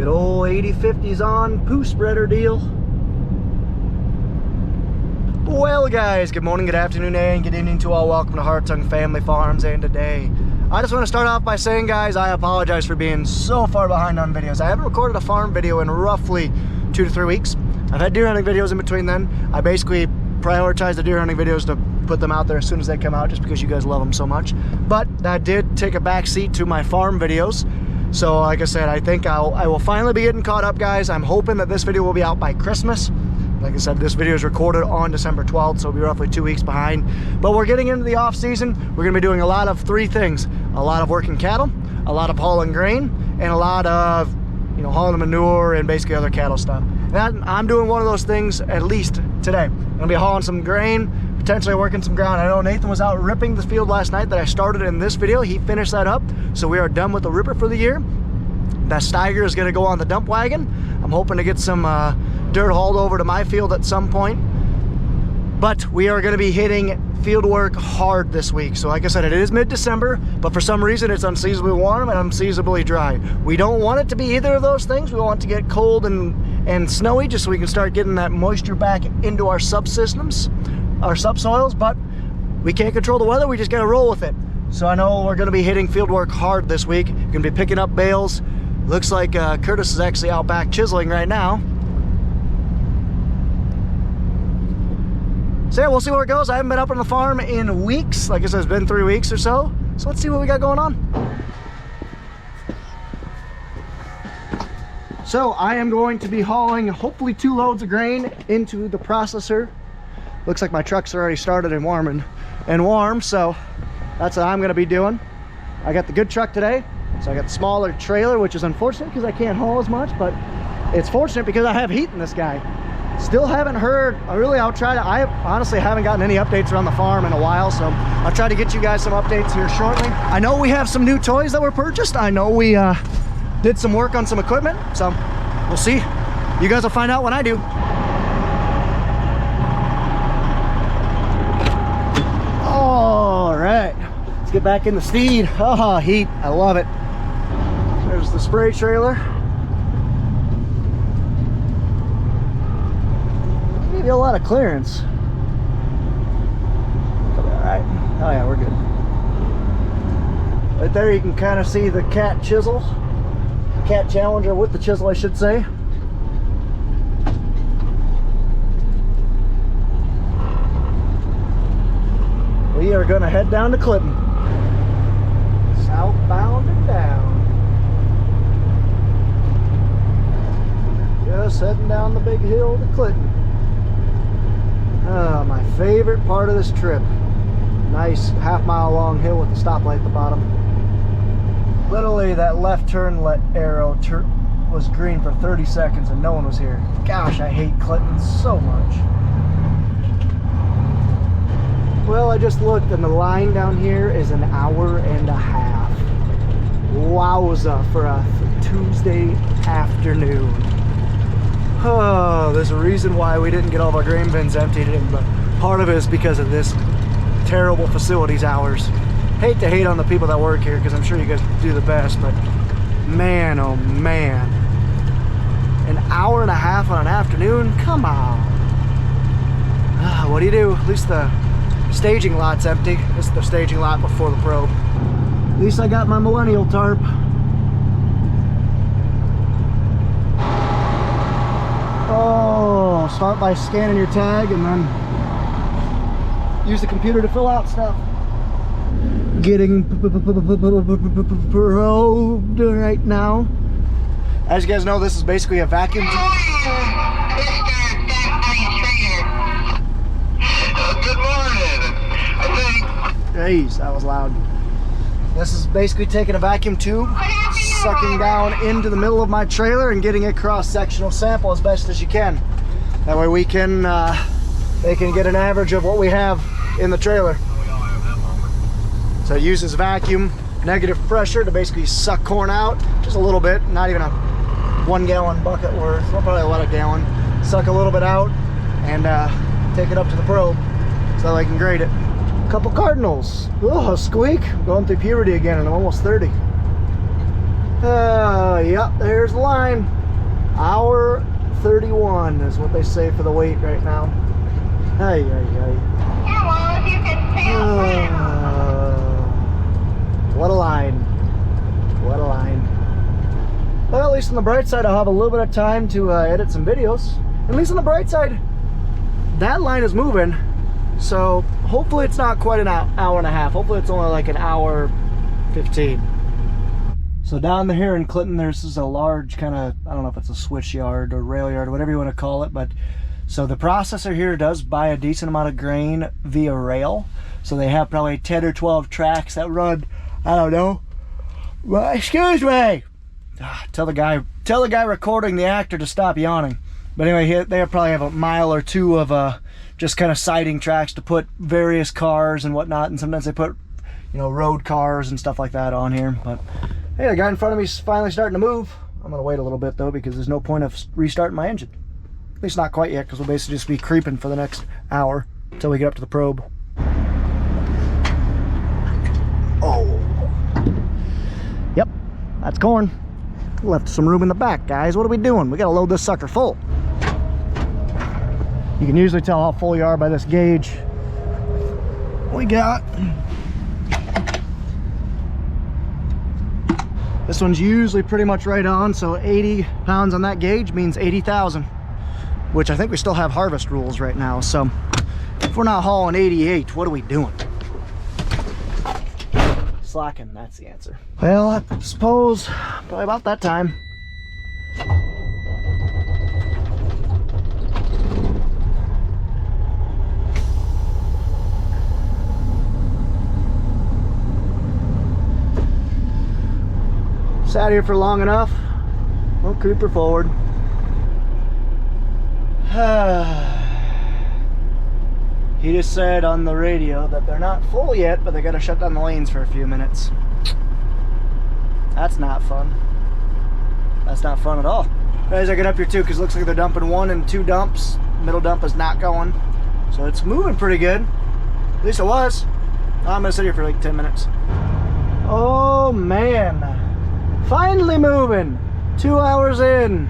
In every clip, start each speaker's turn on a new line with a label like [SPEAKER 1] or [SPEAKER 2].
[SPEAKER 1] Good old 80/50s on poo spreader deal. Well guys, good morning, good afternoon, and good evening to all. Welcome to Hartung Family Farms. And today I just want to start off by saying, guys, I apologize for being so far behind on videos. I haven't recorded a farm video in roughly 2 to 3 weeks. I've had deer hunting videos in between then. I basically prioritize the deer hunting videos to put them out there as soon as they come out, just because you guys love them so much. But that did take a back seat to my farm videos. So like I said, I think I will finally be getting caught up, guys. I'm hoping that this video will be out by Christmas. Like I said, this video is recorded on December 12th, so it'll be roughly 2 weeks behind. But we're getting into the off season. We're gonna be doing a lot of 3 things. A lot of working cattle, a lot of hauling grain, and a lot of, you know, hauling manure and basically other cattle stuff. And I'm doing one of those things at least today. I'm gonna be hauling some grain, potentially working some ground. I know Nathan was out ripping the field last night that I started in this video. He finished that up, so we are done with the ripper for the year. That Steiger is gonna go on the dump wagon. I'm hoping to get some dirt hauled over to my field at some point. But we are gonna be hitting field work hard this week. So like I said, it is mid-December, but for some reason it's unseasonably warm and unseasonably dry. We don't want it to be either of those things. We want it to get cold and snowy, just so we can start getting that moisture back into our subsystems, our subsoils, but we can't control the weather. We just gotta roll with it. So I know we're gonna be hitting field work hard this week. Gonna be picking up bales. Looks like Curtis is actually out back chiseling right now. So yeah, we'll see where it goes. I haven't been up on the farm in weeks. Like I said, it's been 3 weeks or so. So let's see what we got going on. So I am going to be hauling hopefully 2 loads of grain into the processor. Looks like my truck's already started and warm, so that's what I'm gonna be doing. I got the good truck today, so I got the smaller trailer, which is unfortunate because I can't haul as much, but it's fortunate because I have heat in this guy. Still haven't heard, I'll try to, I honestly haven't gotten any updates around the farm in a while, so I'll try to get you guys some updates here shortly. I know we have some new toys that were purchased. I know we did some work on some equipment, so we'll see. You guys will find out when I do. All right, let's get back in the steed. Oh, heat, I love it. There's the spray trailer. Give you a lot of clearance. All right. Oh yeah, we're good. Right there, you can kind of see the cat chisel, cat challenger with the chisel, I should say. We are going to head down to Clinton. Southbound and down. Just heading down the big hill to Clinton. My favorite part of this trip. Nice half-mile long hill with a stoplight at the bottom. Literally, that left turn arrow was green for 30 seconds and no one was here. Gosh, I hate Clinton so much. Well, I just looked and the line down here is an hour and a half. Wowza for a Tuesday afternoon. Oh, there's a reason why we didn't get all of our grain bins emptied in, but part of it is because of this terrible facilities hours. Hate to hate on the people that work here because I'm sure you guys do the best, but man, oh man. An hour and a half on an afternoon? Come on. What do you do? At least the staging lot's empty. This is the staging lot before the probe. At least I got my millennial tarp. Oh, start by scanning your tag and then use the computer to fill out stuff. Getting probed right now. As you guys know, this is basically a vacuum.
[SPEAKER 2] Good morning. I think.
[SPEAKER 1] Jeez, that was loud. This is basically taking a vacuum tube, sucking down into the middle of my trailer and getting a cross-sectional sample as best as you can. That way we can, they can get an average of what we have in the trailer. So it uses vacuum, negative pressure to basically suck corn out, just a little bit, not even a 1 gallon bucket worth, well, probably about a gallon. Suck a little bit out and take it up to the probe so that I can grade it. Couple cardinals. Oh, squeak. I'm going through puberty again and I'm almost 30. Yep, there's the line. Hour 31 is what they say for the wait right now. Hey, hey, hey.
[SPEAKER 2] Hello, you can feel
[SPEAKER 1] What a line. What a line. Well, at least on the bright side, I'll have a little bit of time to edit some videos. At least on the bright side, that line is moving. So hopefully it's not quite an hour and a half. Hopefully it's only like an hour 15. So down here in Clinton, there's a large kind of, I don't know if it's a switch yard or rail yard or whatever you want to call it, but so the processor here does buy a decent amount of grain via rail. So they have probably 10 or 12 tracks that run, I don't know. Well, excuse me. Tell the guy recording the actor to stop yawning. But anyway, they probably have a mile or two of just kind of siding tracks to put various cars and whatnot, and sometimes they put, you know, road cars and stuff like that on here. But hey, the guy in front of me is finally starting to move. I'm gonna wait a little bit though, because there's no point of restarting my engine. At least not quite yet, because we'll basically just be creeping for the next hour until we get up to the probe. Oh, yep, that's corn. Left some room in the back, guys. What are we doing? We gotta load this sucker full. You can usually tell how full you are by this gauge. We got, this one's usually pretty much right on, so 80 pounds on that gauge means 80,000, which I think we still have harvest rules right now. So if we're not hauling 88, what are we doing? Slacking, that's the answer. Well, I suppose probably about that time. Sat here for long enough. We'll creep her forward. He just said on the radio that they're not full yet, but they gotta shut down the lanes for a few minutes. That's not fun. That's not fun at all. Guys, I get up here too, because it looks like they're dumping 1 and 2 dumps. Middle dump is not going. So it's moving pretty good. At least it was. I'm gonna sit here for like 10 minutes. Oh man. Finally moving. 2 hours in.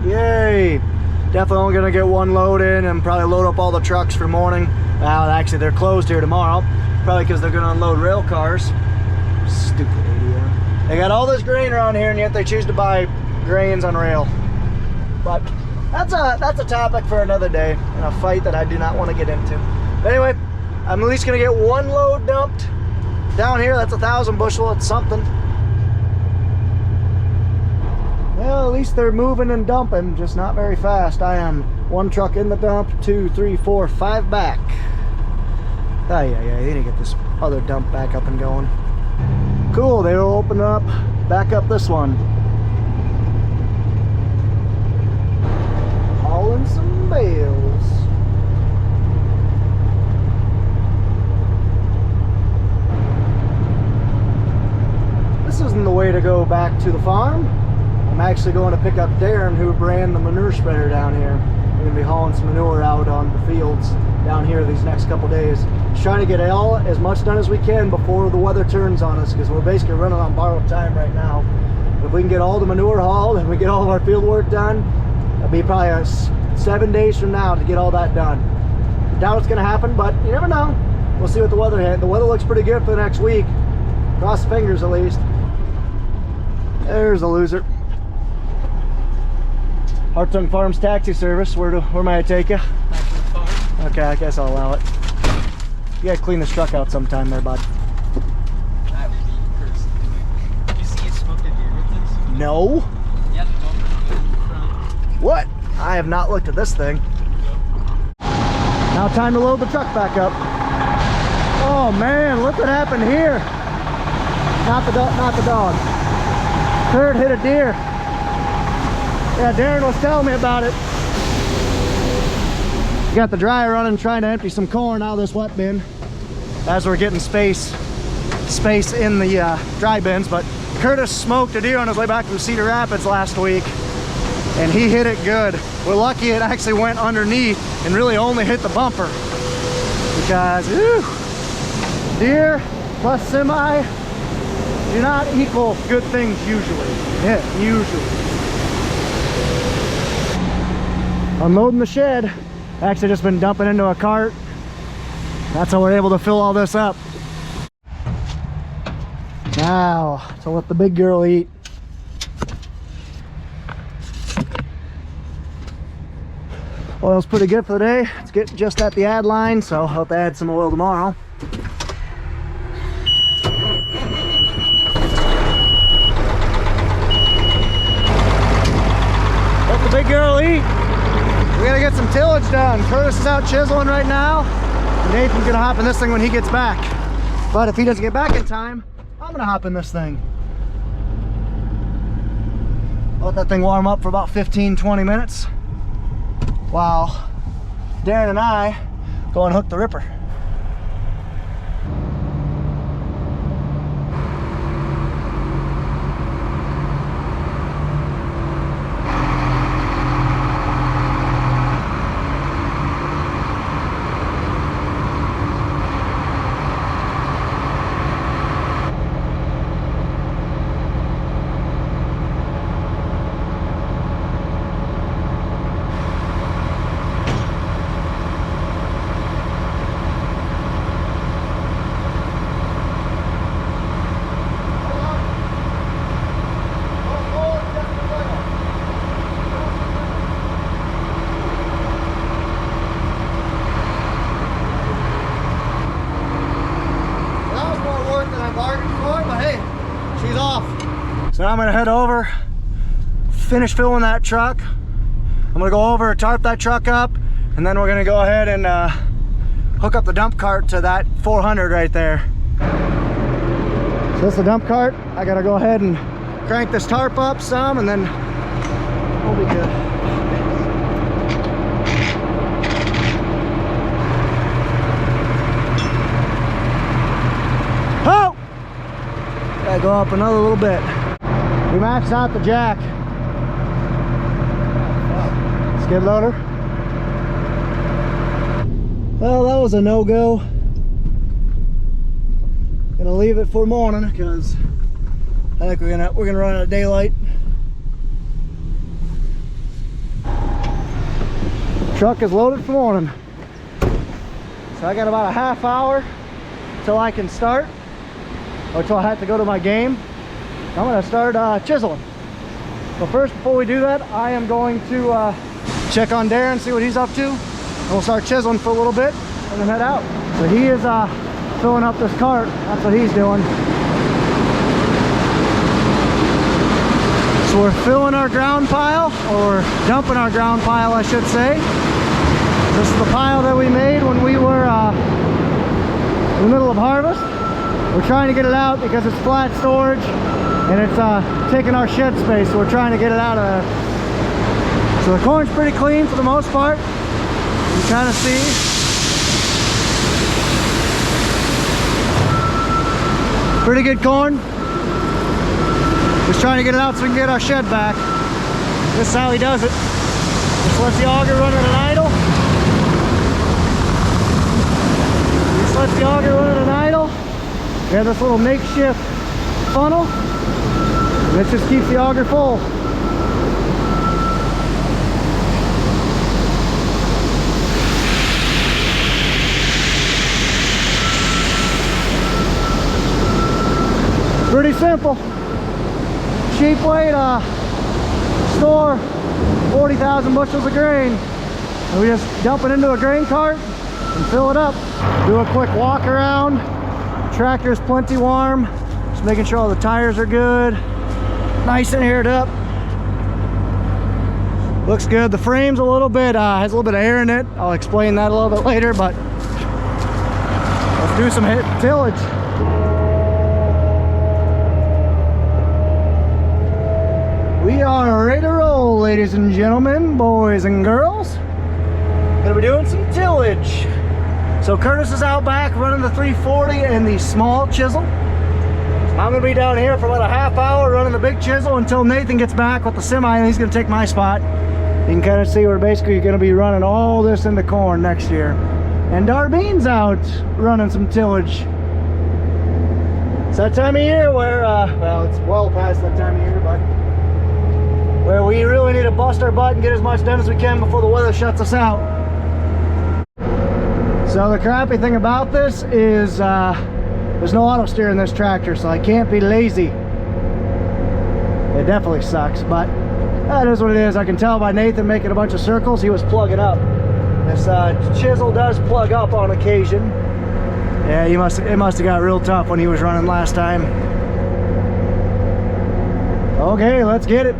[SPEAKER 1] Yay. Definitely only gonna get 1 load in and probably load up all the trucks for morning. Well, actually they're closed here tomorrow. Probably because they're gonna unload rail cars. Stupid idiot. They got all this grain around here and yet they choose to buy grains on rail. But that's a topic for another day and a fight that I do not want to get into. But anyway, I'm at least gonna get 1 load dumped down here. That's 1,000 bushel. It's something. Well, at least they're moving and dumping, just not very fast. I am 1 truck in the dump, 2, 3, 4, 5 back. They need to get this other dump back up and going. Cool, they will open up, back up this one. Hauling some bales. This isn't the way to go back to the farm. I'm actually going to pick up Darren, who ran the manure spreader down here. We're going to be hauling some manure out on the fields down here these next couple days. Just trying to get as much done as we can before the weather turns on us, because we're basically running on borrowed time right now. If we can get all the manure hauled and we get all of our field work done, it'll be probably 7 days from now to get all that done. I doubt it's going to happen, but you never know. We'll see what the weather had. The weather looks pretty good for the next week. Cross fingers at least. There's a loser. Hartung Farms taxi service. Where may I take you? Okay, I guess I'll allow it. You gotta clean this truck out sometime there, bud.
[SPEAKER 3] That would be cursed. Did you see it smoked a deer with this?
[SPEAKER 1] No.
[SPEAKER 3] Yeah, the bumper in front.
[SPEAKER 1] What? I have not looked at this thing. Now time to load the truck back up. Oh man, look what happened here. Not the dog. Kurt hit a deer. Yeah, Darren was telling me about it. Got the dryer running, trying to empty some corn out of this wet bin as we're getting space in the dry bins. But Curtis smoked a deer on his way back from Cedar Rapids last week, and he hit it good. We're lucky it actually went underneath and really only hit the bumper, because deer plus semi, do not equal good things usually. Yeah, usually. Unloading the shed. Actually just been dumping into a cart. That's how we're able to fill all this up. Now, to let the big girl eat. Oil's pretty good for the day. It's getting just at the add line, so I'll have to add some oil tomorrow. Let the big girl eat. We gotta get some tillage done. Curtis is out chiseling right now. Nathan's gonna hop in this thing when he gets back. But if he doesn't get back in time, I'm gonna hop in this thing. Let that thing warm up for about 15-20 minutes while Darren and I go and hook the ripper. So now I'm gonna head over, finish filling that truck. I'm gonna go over, tarp that truck up, and then we're gonna go ahead and hook up the dump cart to that 400 right there. So this is the dump cart. I gotta go ahead and crank this tarp up some, and then we'll be good. Oh! Gotta go up another little bit. We maxed out the jack. Skid loader. Well, that was a no-go. Gonna leave it for morning because I think we're gonna run out of daylight. Truck is loaded for morning. So I got about a half hour till I can start, or till I have to go to my game. I'm gonna start chiseling. So first, before we do that, I am going to check on Darren, see what he's up to. And we'll start chiseling for a little bit and then head out. So he is filling up this cart. That's what he's doing. So we're filling our ground pile, or dumping our ground pile, I should say. This is the pile that we made when we were in the middle of harvest. We're trying to get it out because it's flat storage and it's taking our shed space, so we're trying to get it out of there. So the corn's pretty clean for the most part. You can kind of see. Pretty good corn. Just trying to get it out so we can get our shed back. This is how he does it. Just lets the auger run at an idle. Just lets the auger run at an idle. We have this little makeshift funnel, and it just keeps the auger full. Pretty simple. Cheap way to store 40,000 bushels of grain. And we just dump it into a grain cart and fill it up. Do a quick walk around. Tractor's plenty warm. Just making sure all the tires are good. Nice and aired up. Looks good. The frame's a little bit, has a little bit of air in it. I'll explain that a little bit later, but let's do some tillage. We are ready to roll, ladies and gentlemen, boys and girls. Gonna be doing some tillage. So Curtis is out back running the 340 and the small chisel. I'm gonna be down here for about a half hour running the big chisel until Nathan gets back with the semi, and he's gonna take my spot. You can kind of see we're basically gonna be running all this into corn next year. And Darbene's out running some tillage. It's that time of year where, well, it's well past that time of year, but where we really need to bust our butt and get as much done as we can before the weather shuts us out. So the crappy thing about this is there's no auto steer in this tractor, so I can't be lazy. It definitely sucks, but that is what it is. I can tell by Nathan making a bunch of circles, he was plugging up. This chisel does plug up on occasion. Yeah, it must have got real tough when he was running last time. Okay, let's get it.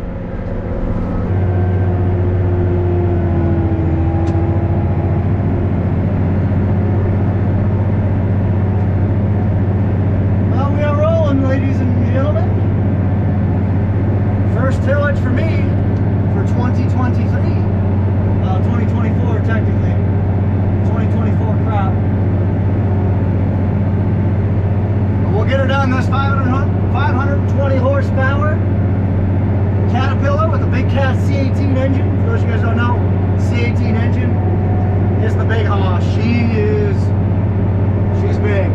[SPEAKER 1] Well, we are rolling, ladies and gentlemen. First tillage for me for 2023. 2024 technically. 2024 crop. We'll get her done. This 520 horsepower Caterpillar with a big cast C18 engine. For those of you guys don't know, C18 engine is the big hoss. She's big.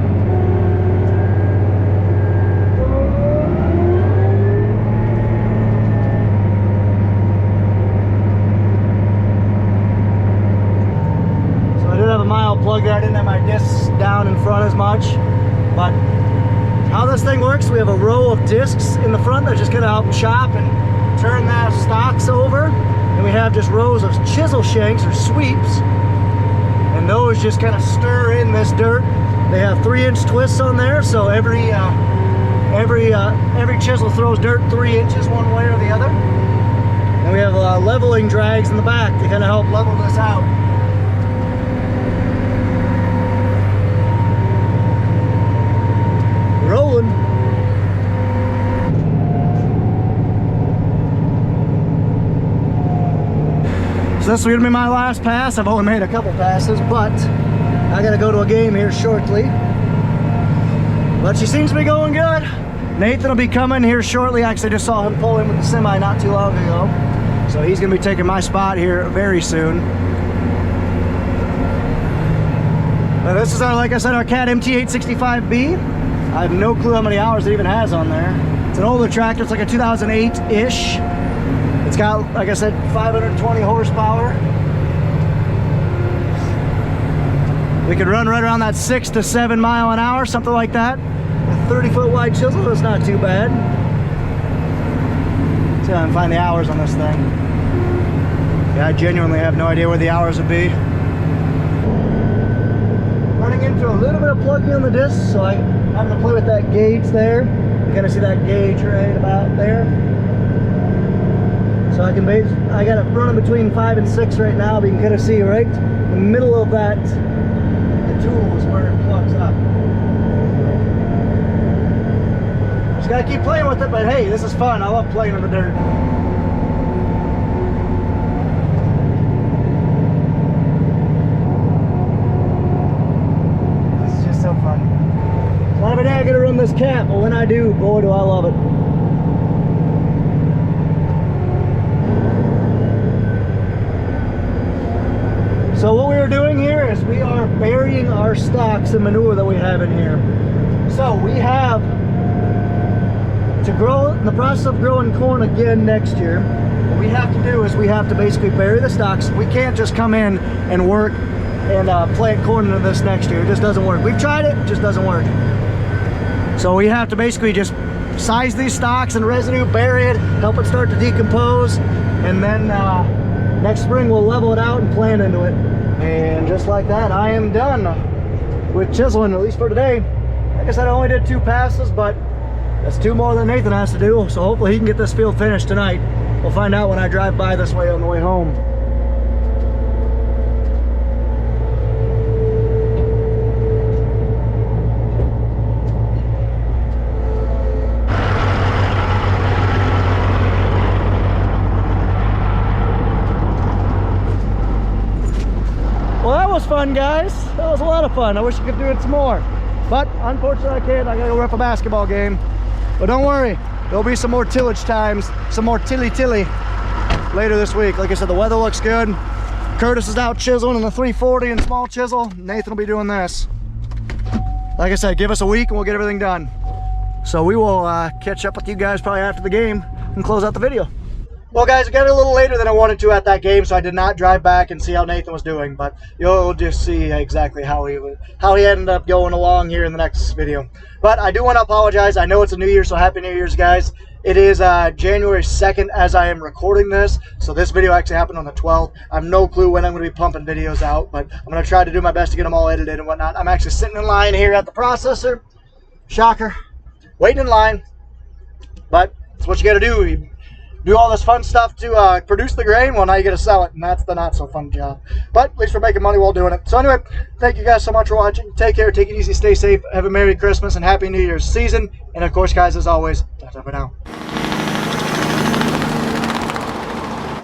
[SPEAKER 1] So I did have a mild plug there. I didn't have my discs down in front as much, but how this thing works, we have a row of discs in the front that's just going to help chop and turn that stocks over, and we have just rows of chisel shanks or sweeps, and those just kind of stir in this dirt. They have 3-inch twists on there, so every chisel throws dirt 3 inches one way or the other. And we have leveling drags in the back to kind of help level this out. Rolling. So this is gonna be my last pass. I've only made a couple passes, but I gotta go to a game here shortly. But she seems to be going good. Nathan will be coming here shortly. Actually, I just saw him pull in with the semi not too long ago. So he's gonna be taking my spot here very soon. Now this is our, like I said, our Cat MT865B. I have no clue how many hours it even has on there. It's an older tractor. It's like a 2008-ish. It's got, like I said, 520 horsepower. We could run right around that 6 to 7 mile an hour, something like that. A 30-foot wide chisel, that's not too bad. Let's see if I can find the hours on this thing. Yeah, I genuinely have no idea where the hours would be. Running into a little bit of plugging on the disc, so I'm having to play with that gauge there. You kind of see that gauge right about there. So I got it running between 5 and 6 right now, but you can kind of see right in the middle of that, the tool is where it plugs up. Just gotta keep playing with it, but hey, this is fun. I love playing in the dirt. So fun. It's not every day I get to run this cat, but when I do, boy do I love it. So what we are doing here is we are burying our stocks and manure that we have in here. So we have to grow, in the process of growing corn again next year, what we have to do is we have to basically bury the stocks. We can't just come in and work and plant corn into this next year. It just doesn't work. We've tried it, it just doesn't work. So we have to basically just size these stocks and residue, bury it, help it start to decompose, and then next spring we'll level it out and plant into it. And just like that, I am done with chiseling, at least for today. Like I said, I only did 2 passes, but that's 2 more than Nathan has to do, so hopefully he can get this field finished tonight. We'll find out when I drive by this way on the way home. Well, that was fun, guys. That was a lot of fun. I wish I could do it some more, but unfortunately I can't. I gotta go ref a basketball game. But don't worry, there'll be some more tillage times, some more tilly later this week. Like I said, the weather looks good. Curtis is out chiseling in the 340 and small chisel. Nathan will be doing this. Like I said, give us a week and we'll get everything done. So we will catch up with you guys probably after the game and close out the video. Well, guys, it got a little later than I wanted to at that game, so I did not drive back and see how Nathan was doing. But you'll just see exactly how he ended up going along here in the next video. But I do want to apologize. I know it's a New Year, so Happy New Year's, guys. It is January 2nd as I am recording this, so this video actually happened on the 12th. I have no clue when I'm going to be pumping videos out, but I'm going to try to do my best to get them all edited and whatnot. I'm actually sitting in line here at the processor. Shocker. Waiting in line. But it's what you got to do. You do all this fun stuff to produce the grain. Well, now you got to sell it, and that's the not so fun job. But at least we're making money while doing it. So anyway, thank you guys so much for watching. Take care, take it easy, stay safe, have a Merry Christmas and Happy New Year's season. And of course, guys, as always, ta-ta for now.